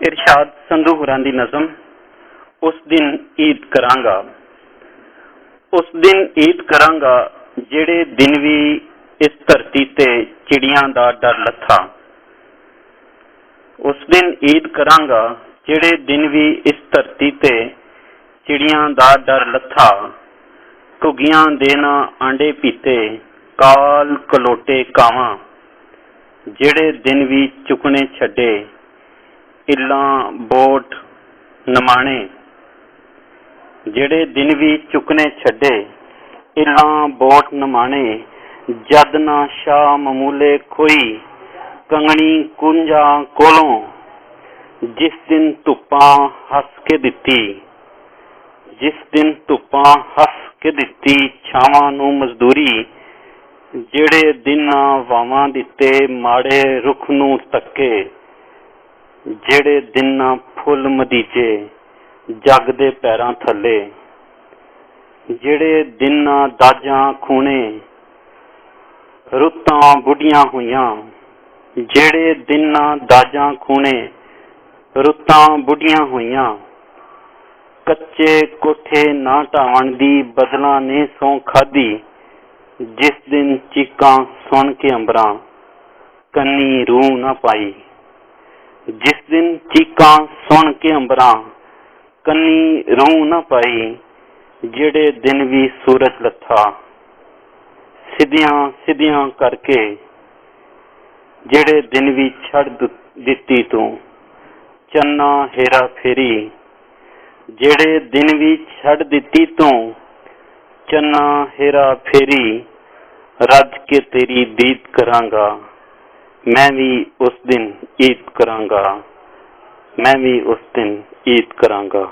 इरशाद संधू होरां दी नज़म उस दिन ईद करांगा। उस दिन ईद करांगा जेड़े दिन भी इस धरती ते चिड़ियां दा डर लथा। उस दिन ईद करांगा जेड़े दिन भी इस धरती ते चिड़ियां दा डर लथा। घुगियां देना आंडे पीते काल कलोटे कावां जेड़े दिन भी चुकने छड्डे इल्लां बोट नमाणे। जेड़े दिन भी चुकने छड्डे इल्लां बोट नमाणे। जद ना शाह ममूले खोई कंगनी कुंजा कोलों जिस दिन धुप्पां हस के दिती। जिस दिन धुप्पां हस के दिती छावां नूं मजदूरी। जेड़े दिन वावां दिते माड़े रुख नूं तके। जेड़े दिन फुल मदीजे जग दे पैरां थले। जेड़े दिन दाजां खूने रुत्तां बुढ़ियां हुईयां। जेड़े दिन दाजां खूने रुत्तां बुढ़ियां हुईयां। कच्चे कोठे ना ढावण दी बदलां ने सौं खाधी। जिस दिन चीकां सुन के अंबरां कन्नी रूह ना पाई। जिस दिन चीकां सुन के अंबरां कन्नी रूह ना पाई। जेड़े दिन भी सूरज लथा सिद्धियां सिद्धियां करके। जेड़े दिन भी छड़ दिती तू चन्ना हेरा फेरी। जेड़े दिन भी छड़ दिती तू चन्ना हेरा फेरी। रज के तेरी दीद करांगा मैं भी उस दिन ईद करांगा। मैं भी उस दिन ईद करांगा।